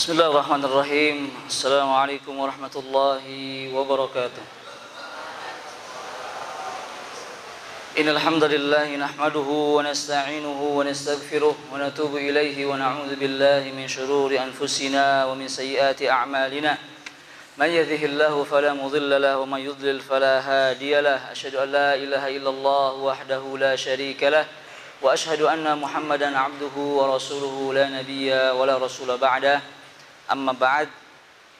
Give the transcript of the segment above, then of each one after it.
Bismillahirrahmanirrahim. Assalamualaikum warahmatullahi wabarakatuh. Innal hamdalillah nahmaduhu wa nasta'inuhu wa nastaghfiruh wa natubu ilaihi wa na'udzu billahi min shururi anfusina wa min sayyiati a'malina. Man yahdihillahu fala mudilla lahu wa man yudlil fala hadiya lahu. Asyhadu an la ilaha illallah wahdahu la syarika lahu wa asyhadu anna Muhammadan 'abduhu wa rasuluhu la nabiyya wa la rasula ba'dah. Amma ba'd.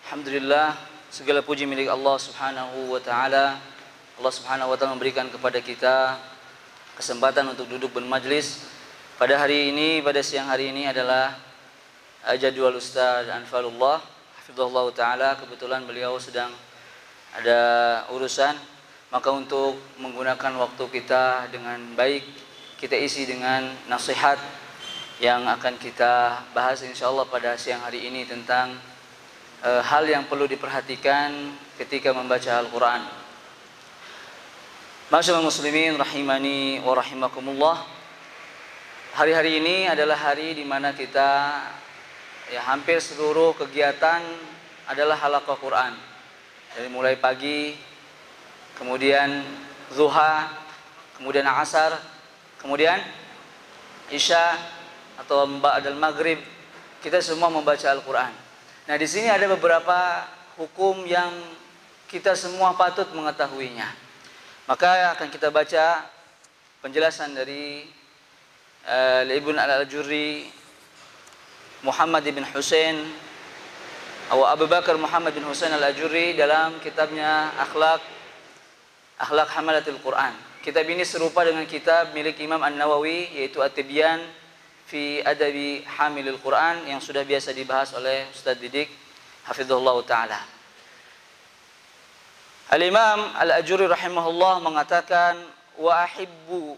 Alhamdulillah, segala puji milik Allah Subhanahu wa taala. Allah Subhanahu wa taala memberikan kepada kita kesempatan untuk duduk bermajlis pada hari ini, pada siang hari ini adalah jadwal Ustaz Anfalullah hafizahullah taala. Kebetulan beliau sedang ada urusan, maka untuk menggunakan waktu kita dengan baik, kita isi dengan nasihat yang akan kita bahas insyaallah pada siang hari ini tentang hal yang perlu diperhatikan ketika membaca Al-Quran. Ma'asyiral muslimin rahimani wa rahimakumullah. Hari-hari ini adalah hari di mana kita hampir seluruh kegiatan adalah halaqah Quran. Dari mulai pagi, kemudian zuha, kemudian asar, kemudian isya atau ba'dal maghrib, kita semua membaca Al-Quran. Nah, di sini ada beberapa hukum yang kita semua patut mengetahuinya. Maka akan kita baca penjelasan dari Ibn al-Ajurri Muhammad bin Husain atau Abu Bakar Muhammad bin Husain al-Ajurri dalam kitabnya Akhlaq Hamalatul Quran. Kitab ini serupa dengan kitab milik Imam An-Nawawi, yaitu At-Tibyan fi Adabi Hamilul Quran, yang sudah biasa dibahas oleh Ustaz Didik hafizahullah taala. Al-Imam Al-Ajurri rahimahullah mengatakan, wa ahibbu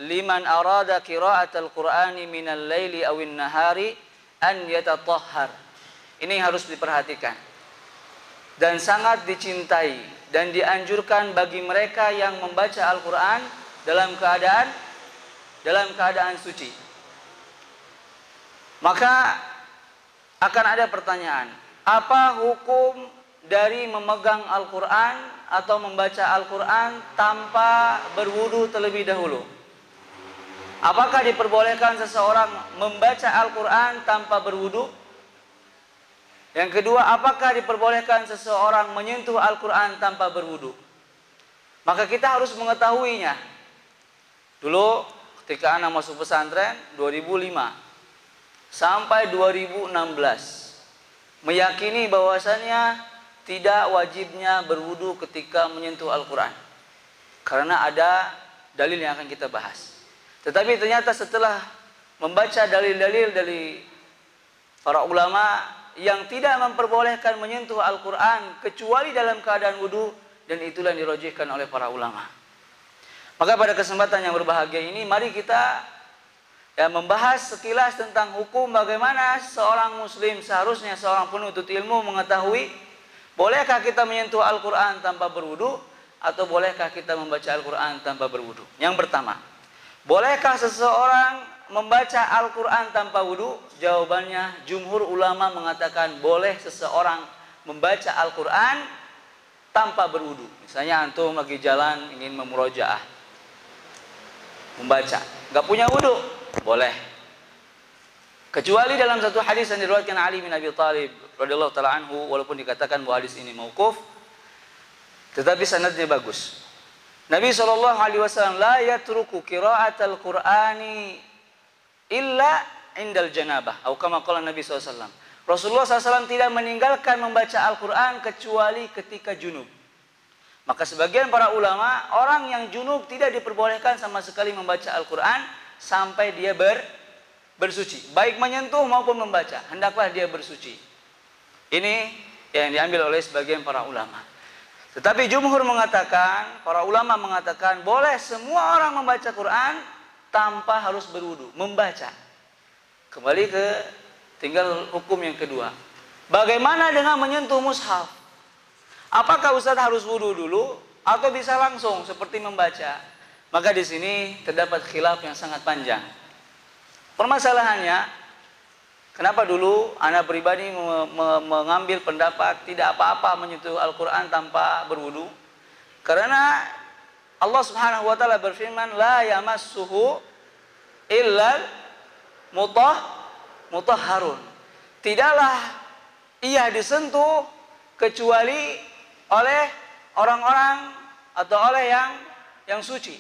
liman arada qira'atal Qur'ani minal laili awin nahari an yatatahhar. Ini harus diperhatikan. Dan sangat dicintai dan dianjurkan bagi mereka yang membaca Al-Qur'an dalam keadaan suci. Maka akan ada pertanyaan, apa hukum dari memegang Al-Quran atau membaca Al-Quran tanpa berwudu terlebih dahulu? Apakah diperbolehkan seseorang membaca Al-Quran tanpa berwudu? Yang kedua, apakah diperbolehkan seseorang menyentuh Al-Quran tanpa berwudu? Maka kita harus mengetahuinya. Dulu ketika anak masuk pesantren 2005 sampai 2016 meyakini bahwasannya tidak wajibnya berwudu ketika menyentuh Al-Quran, karena ada dalil yang akan kita bahas. Tetapi ternyata setelah membaca dalil-dalil dari para ulama yang tidak memperbolehkan menyentuh Al-Quran kecuali dalam keadaan wudu, dan itulah yang dirojihkan oleh para ulama. Maka pada kesempatan yang berbahagia ini, mari kita membahas sekilas tentang hukum bagaimana seorang muslim, seharusnya seorang penuntut ilmu mengetahui, bolehkah kita menyentuh Al-Quran tanpa berwudu atau bolehkah kita membaca Al-Quran tanpa berwudu. Yang pertama, bolehkah seseorang membaca Al-Quran tanpa wudu? Jawabannya, jumhur ulama mengatakan boleh seseorang membaca Al-Quran tanpa berwudu. Misalnya antum lagi jalan ingin memurojaah, membaca, nggak punya wudu, boleh. Kecuali dalam satu hadis yang diriwayatkan Ali bin Abi Thalib radhiyallahu taala anhu, walaupun dikatakan bahwa hadis ini mauquf, tetapi sanadnya bagus. Nabi SAW la yatruku qira'atal Qur'ani illa indal janabah, atau kama qala Nabi SAW. Rasulullah SAW tidak meninggalkan membaca Al-Quran kecuali ketika junub. Maka sebagian para ulama, orang yang junub tidak diperbolehkan sama sekali membaca Al-Quran sampai dia bersuci, baik menyentuh maupun membaca, hendaklah dia bersuci. Ini yang diambil oleh sebagian para ulama. Tetapi jumhur mengatakan, para ulama mengatakan, boleh semua orang membaca Quran tanpa harus berwudu, membaca. Kembali ke tinggal hukum yang kedua. Bagaimana dengan menyentuh mushaf? Apakah Ustaz harus wudu dulu atau bisa langsung seperti membaca? Maka di sini terdapat khilaf yang sangat panjang. Permasalahannya, Kenapa dulu anak pribadi mengambil pendapat tidak apa-apa menyentuh Al-Quran tanpa berwudu? Karena Allah Subhanahu wa taala berfirman, la yamassuhu illal mutahharun. Tidaklah ia disentuh kecuali oleh orang-orang atau oleh yang suci.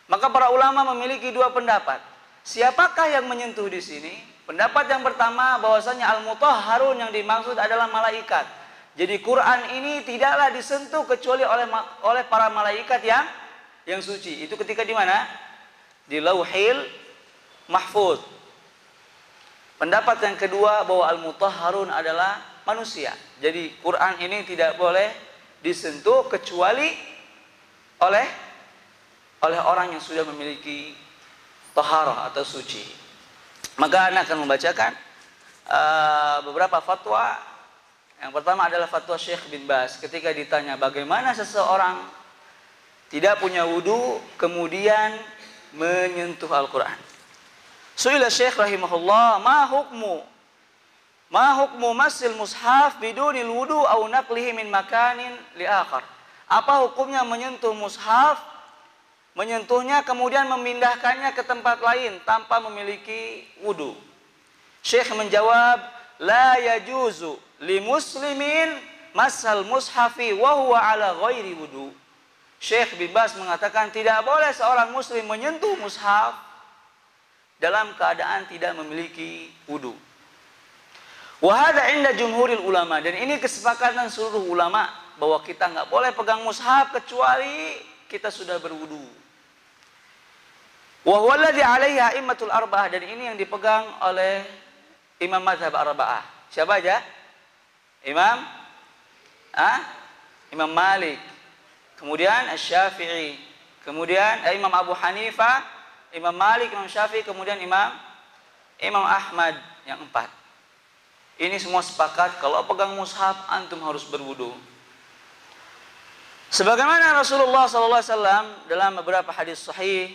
Maka para ulama memiliki dua pendapat. Siapakah yang menyentuh di sini? Pendapat yang pertama bahwasanya al-mutahharun yang dimaksud adalah malaikat. Jadi Quran ini tidaklah disentuh kecuali oleh para malaikat yang suci. Itu ketika di mana? Di Lauhil Mahfuz. Pendapat yang kedua bahwa al-mutahharun adalah manusia. Jadi Quran ini tidak boleh disentuh kecuali oleh orang yang sudah memiliki taharah atau suci. Maka Anda akan membacakan beberapa fatwa. Yang pertama adalah fatwa Syekh bin Baz ketika ditanya bagaimana seseorang tidak punya wudu kemudian menyentuh Al-Quran. Su'ila Syekh rahimahullah, ma hukmu masil mushaf bidunil wudu au naqlihi min makanin li akhar. Apa hukumnya menyentuh mushaf, menyentuhnya kemudian memindahkannya ke tempat lain tanpa memiliki wudu? Syekh menjawab, la yajuzu li muslimin masal mushafi wa huwa ala ghairi wudu. Syekh bin Baz mengatakan tidak boleh seorang muslim menyentuh mushaf dalam keadaan tidak memiliki wudu. Wa hadza inda jumhuril ulama, dan ini kesepakatan seluruh ulama bahwa kita nggak boleh pegang mushaf kecuali kita sudah berwudu. Wa huwa alladhi alaihi a'immatul arba'ah, dan ini yang dipegang oleh imam mazhab arba'ah. Siapa aja? Imam Malik, kemudian Asy-Syafi'i, kemudian Imam Abu Hanifah, Imam Malik, Imam Syafi'i, kemudian Imam Ahmad, yang 4. Ini semua sepakat kalau pegang mushaf antum harus berwudu. Sebagaimana Rasulullah SAW dalam beberapa hadis sahih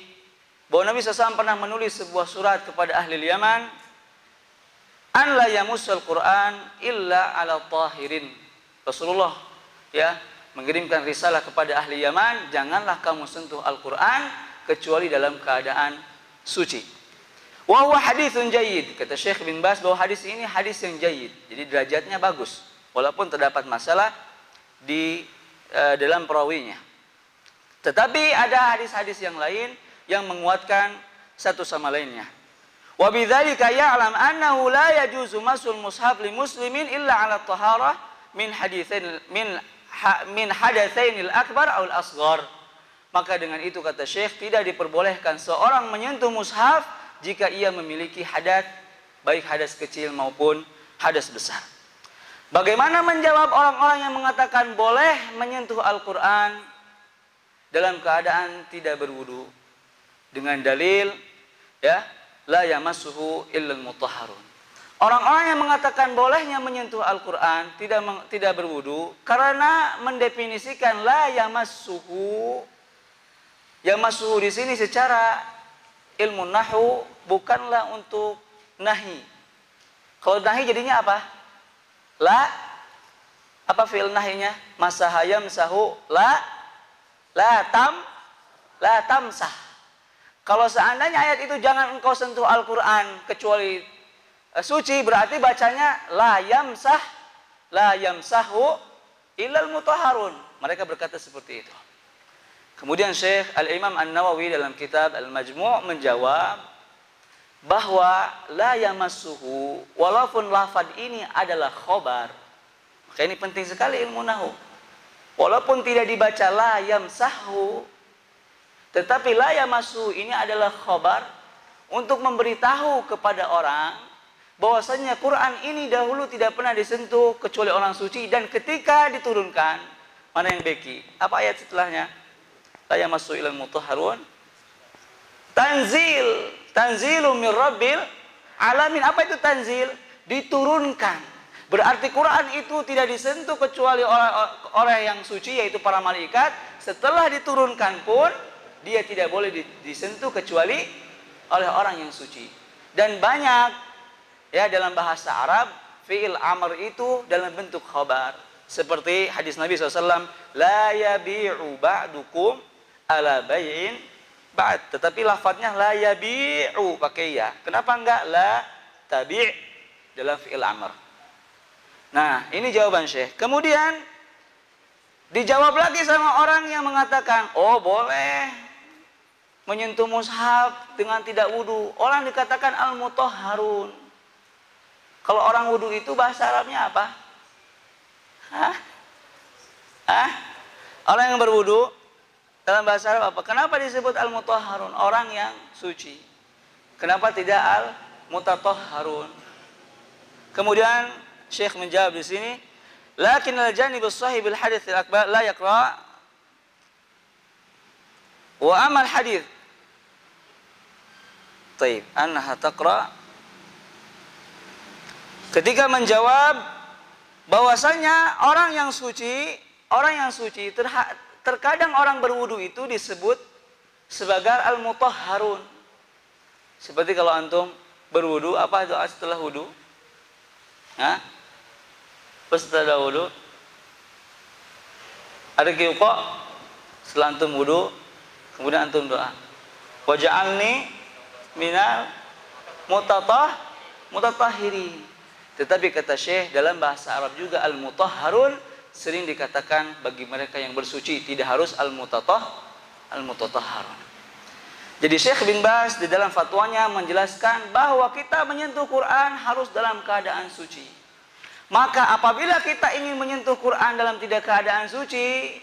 bahwa Nabi SAW pernah menulis sebuah surat kepada ahli Yaman, an la yamussul Quran illa ala tahirin. Rasulullah mengirimkan risalah kepada ahli Yaman, janganlah kamu sentuh Al-Quran kecuali dalam keadaan suci. Wa huwa haditsun jayyid. Kata Syekh bin Baz bahwa hadis ini hadis yang jayyid. Jadi derajatnya bagus walaupun terdapat masalah di dalam perawinya. Tetapi ada hadis-hadis yang lain yang menguatkan satu sama lainnya. Wa bidzalika ya'lam annahu la yajuzu masul mushaf li muslimin illa 'ala taharah min hadatsainil akbar aw al-asghar. Maka dengan itu kata Syekh tidak diperbolehkan seorang menyentuh mushaf jika ia memiliki hadas, baik hadas kecil maupun hadas besar. Bagaimana menjawab orang-orang yang mengatakan boleh menyentuh Al-Quran dalam keadaan tidak berwudu? Dengan dalil la yamassuhu illal mutahharun. Orang-orang yang mengatakan bolehnya menyentuh Al-Quran tidak berwudu karena mendefinisikan la yamassuhu. Yamassuhu di sini secara ilmu nahwu bukanlah untuk nahi. Kalau nahi jadinya apa? Apa fi'il nahinya? Masaha yamsahu la tamsah. Kalau seandainya ayat itu jangan engkau sentuh Al-Quran kecuali suci, berarti bacanya la yamsahu illal mutahharun. Mereka berkata seperti itu. Kemudian Syekh Al-Imam An-Nawawi dalam kitab Al-Majmu' menjawab bahwa la yamassuhu, walaupun lafaz ini adalah khobar. Maka ini penting sekali ilmu nahwu. Walaupun tidak dibaca la yamsahu, tetapi la yamassuhu ini adalah khobar untuk memberitahu kepada orang bahwasanya Quran ini dahulu tidak pernah disentuh kecuali orang suci, dan ketika diturunkan, mana yang beki? Apa ayat setelahnya? La yamassuhu ilal mutahharun. Tanzilum min rabbil alamin. Apa itu tanzil? Diturunkan. Berarti Quran itu tidak disentuh kecuali orang yang suci, yaitu para malaikat. Setelah diturunkan pun dia tidak boleh disentuh kecuali oleh orang yang suci. Dan banyak ya dalam bahasa Arab fi'il amr itu dalam bentuk khabar. Seperti hadis Nabi SAW, la yabi'u ba'dukum ala bay'in ba'd. Tetapi lafadznya la yabi'u pakai ya. Kenapa enggak la tabi' dalam fi'il amr? Nah, ini jawaban Syekh. Kemudian dijawab lagi sama orang yang mengatakan, oh boleh menyentuh mushaf dengan tidak wudu. Orang dikatakan al-mutahharun. Kalau orang wudu itu bahasa Arabnya apa? Hah? Hah? Orang yang berwudu dalam bahasa Arab apa? Kenapa disebut al-mutahharun? Orang yang suci. Kenapa tidak al-mutatahharun? Kemudian Syekh menjawab di sini, lakin al-janibus sahih bil hadits al-akbar la yaqra wa amal hadits. Taib, annaha taqra. Ketika menjawab bahwasanya orang yang suci terkadang orang berwudu itu disebut sebagai al-mutahharun. Seperti kalau antum berwudu, apa doa setelah wudu? Hah? Setelah wudu ada qiyqa setelah antum wudu, kemudian antum doa, waj'alni minal mutatahhirin. Tetapi kata Syekh, dalam bahasa Arab juga al-mutahharun sering dikatakan bagi mereka yang bersuci, tidak harus al-mutatahharun. Jadi Syekh bin Baz di dalam fatwanya menjelaskan bahwa kita menyentuh Quran harus dalam keadaan suci. Maka apabila kita ingin menyentuh Quran dalam tidak keadaan suci,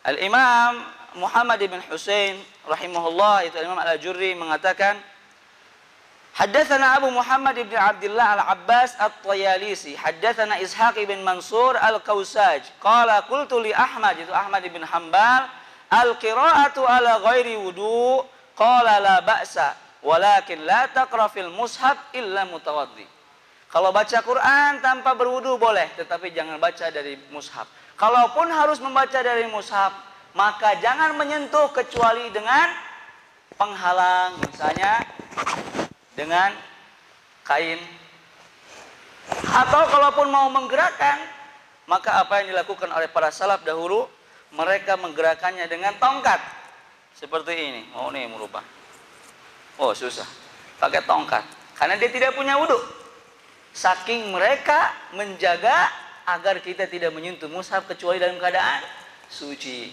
Al-Imam Muhammad bin Husain rahimahullah, itu Imam Al-Ajurri mengatakan, Haddatsana Abu Muhammad ibn Abdullah Al-Abbas At-Tayalisi, haddatsana Ishaq ibn Mansur Al-Kausaj, qala qultu li Ahmad, itu Ahmad ibn Hanbal, al-qira'atu ala ghairi wudu, qala la ba'sa, walakin la taqra fil mushaf illa mutawaddi. Kalau baca Quran tanpa berwudu boleh, tetapi jangan baca dari mushaf. Kalaupun harus membaca dari mushaf, maka jangan menyentuh kecuali dengan penghalang, misalnya dengan kain. Atau kalaupun mau menggerakkan, maka apa yang dilakukan oleh para salaf dahulu, mereka menggerakkannya dengan tongkat. Seperti ini. Oh, ini merubah. Oh, susah. Pakai tongkat. Karena dia tidak punya wudu. Saking mereka menjaga agar kita tidak menyentuh mushaf kecuali dalam keadaan suci.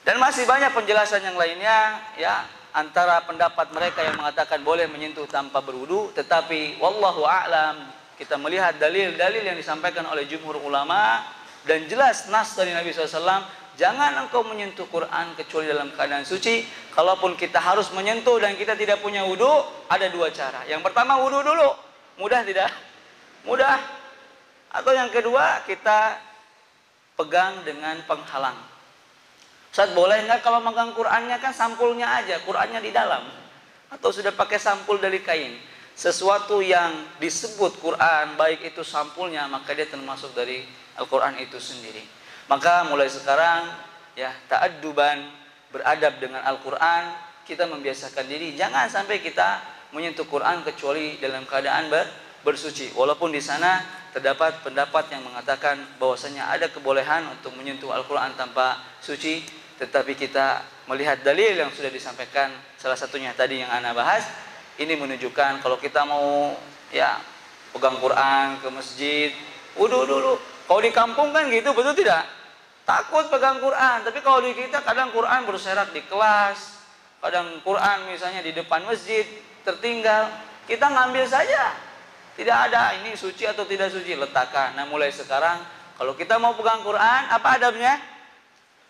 Dan masih banyak penjelasan yang lainnya, ya, antara pendapat mereka yang mengatakan boleh menyentuh tanpa berwudu, tetapi wallahu a'lam, kita melihat dalil-dalil yang disampaikan oleh jumhur ulama dan jelas nas dari Nabi SAW, jangan engkau menyentuh Quran kecuali dalam keadaan suci. Kalaupun kita harus menyentuh dan kita tidak punya wudu, ada dua cara. Yang pertama wudu dulu, mudah tidak? Mudah. Atau yang kedua, kita pegang dengan penghalang. Ustaz, boleh nggak kalau megang Qurannya? Kan sampulnya aja, Qurannya di dalam. Atau sudah pakai sampul dari kain. Sesuatu yang disebut Quran, baik itu sampulnya, maka dia termasuk dari Al-Quran itu sendiri. Maka mulai sekarang, ya, ta'adduban, beradab dengan Al-Quran, kita membiasakan diri. Jangan sampai kita menyentuh Quran kecuali dalam keadaan bersuci. Walaupun di sana terdapat pendapat yang mengatakan bahwasanya ada kebolehan untuk menyentuh Al-Quran tanpa suci, tetapi kita melihat dalil yang sudah disampaikan, salah satunya tadi yang ana bahas, ini menunjukkan kalau kita mau, ya, pegang Quran ke masjid, wudu dulu. Kalau di kampung kan gitu, betul tidak? Takut pegang Quran. Tapi kalau di kita kadang Quran berserak di kelas, kadang Quran misalnya di depan masjid tertinggal, kita ngambil saja. Tidak ada ini suci atau tidak suci, letakkan. Nah, mulai sekarang kalau kita mau pegang Quran, apa adabnya?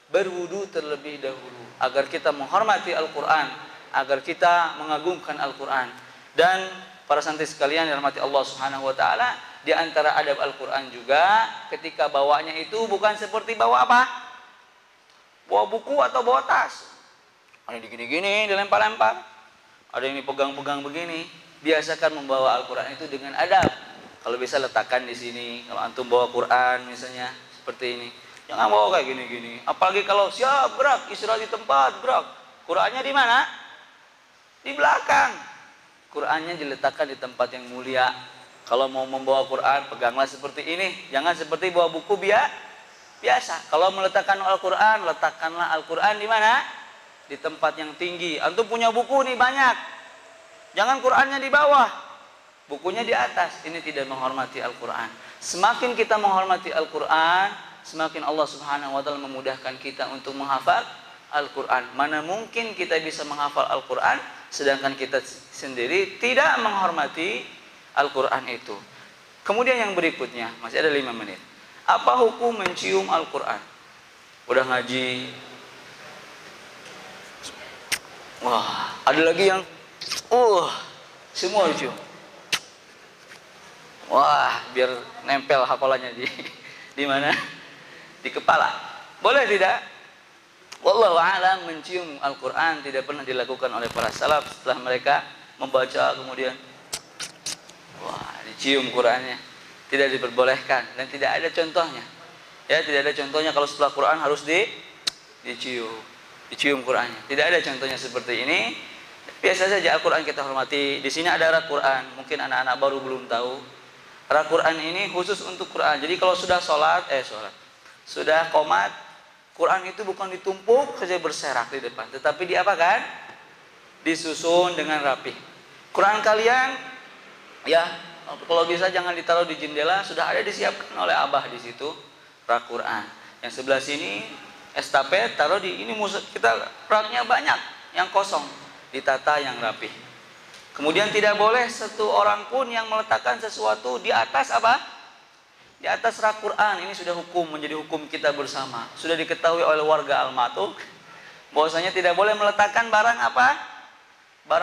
Berwudu terlebih dahulu agar kita menghormati Al-Quran, agar kita mengagungkan Al-Quran. Dan para santri sekalian yang dirahmati Allah Subhanahu wa taala, di antara adab Al-Quran juga ketika bawanya itu bukan seperti bawa apa? Bawa buku atau bawa tas. Ada yang gini-gini, dilempar-lempar. Ada yang dipegang-pegang begini. Biasakan membawa Al-Quran itu dengan adab. Kalau bisa letakkan di sini. Kalau antum bawa Quran misalnya seperti ini, jangan bawa kayak gini-gini. Apalagi kalau siap gerak, istirahat di tempat, gerak. Qurannya di mana? Di belakang. Qurannya diletakkan di tempat yang mulia. Kalau mau membawa Quran, peganglah seperti ini. Jangan seperti bawa buku biasa. Kalau meletakkan Al-Quran, letakkanlah Al-Quran di mana? Di tempat yang tinggi. Antum punya buku nih banyak. Jangan Qurannya di bawah, bukunya di atas. Ini tidak menghormati Al-Quran. Semakin kita menghormati Al-Quran, semakin Allah Subhanahu wa Ta'ala memudahkan kita untuk menghafal Al-Quran. Mana mungkin kita bisa menghafal Al-Quran sedangkan kita sendiri tidak menghormati Al-Quran itu. Kemudian yang berikutnya, masih ada 5 menit. Apa hukum mencium Al-Quran? Udah ngaji. Wah, ada lagi yang semua cium. Wah, biar nempel hafalannya di mana? Di kepala. Boleh tidak? Wallahu a'lam, mencium Al-Quran tidak pernah dilakukan oleh para salaf. Setelah mereka membaca kemudian dicium Qurannya. Tidak diperbolehkan dan tidak ada contohnya. Ya, tidak ada contohnya kalau setelah Quran harus dicium Qurannya. Tidak ada contohnya seperti ini. Biasa saja Al-Quran kita hormati. Di sini ada rak Quran. Mungkin anak-anak baru belum tahu. Rak Quran ini khusus untuk Quran. Jadi kalau sudah sudah qomat, Quran itu bukan ditumpuk saja berserak di depan, tetapi diapakan? Disusun dengan rapi. Quran kalian, ya, kalau bisa jangan ditaruh di jendela, sudah ada disiapkan oleh abah di situ rak Quran. Yang sebelah sini estafet taruh di ini, kita raknya banyak yang kosong, ditata yang rapi. Kemudian tidak boleh satu orang pun yang meletakkan sesuatu di atas apa? Di atas rak Quran. Ini sudah menjadi hukum kita bersama. Sudah diketahui oleh warga Al-Matuk bahwasanya tidak boleh meletakkan barang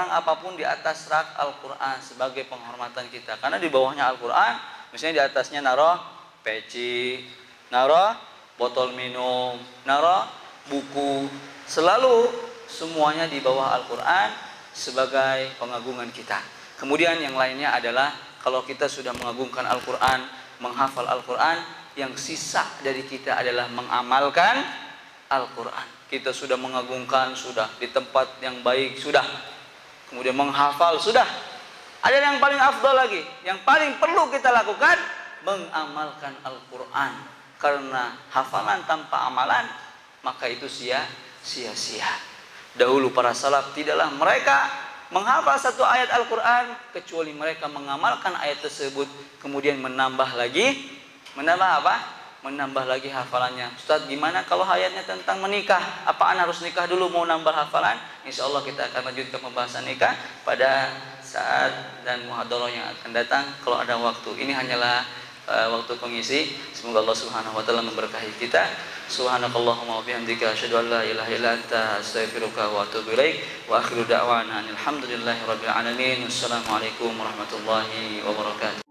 apapun di atas rak Al-Quran sebagai penghormatan kita. Karena di bawahnya Al-Quran, misalnya di atasnya naruh peci, naruh botol minum, naruh buku. Selalu semuanya di bawah Al-Quran sebagai pengagungan kita. Kemudian yang lainnya adalah kalau kita sudah mengagungkan Al-Quran, menghafal Al-Quran, yang sisa dari kita adalah mengamalkan Al-Quran. Kita sudah mengagungkan, sudah di tempat yang baik, sudah. Kemudian menghafal, sudah. Ada yang paling afdal lagi, yang paling perlu kita lakukan, mengamalkan Al-Quran. Karena hafalan tanpa amalan, maka itu sia-sia. Dahulu para salaf tidaklah mereka menghafal satu ayat Al-Quran kecuali mereka mengamalkan ayat tersebut, kemudian menambah lagi hafalannya. Ustaz, gimana kalau ayatnya tentang menikah? Apaan harus nikah dulu mau nambah hafalan? Insya Allah kita akan lanjutkan pembahasan nikah pada saat dan muhadharah yang akan datang kalau ada waktu. Ini hanyalah waktu pengisi. Semoga Allah Subhanahu wa Ta'ala memberkahi kita. Subhanakallahumma wa bihamdika asyhadu an la ilaha illa anta astaghfiruka wa atubu ilaik. Wa akhiru da'wana alhamdulillahi rabbil alamin. Wassalamualaikum warahmatullahi wabarakatuh.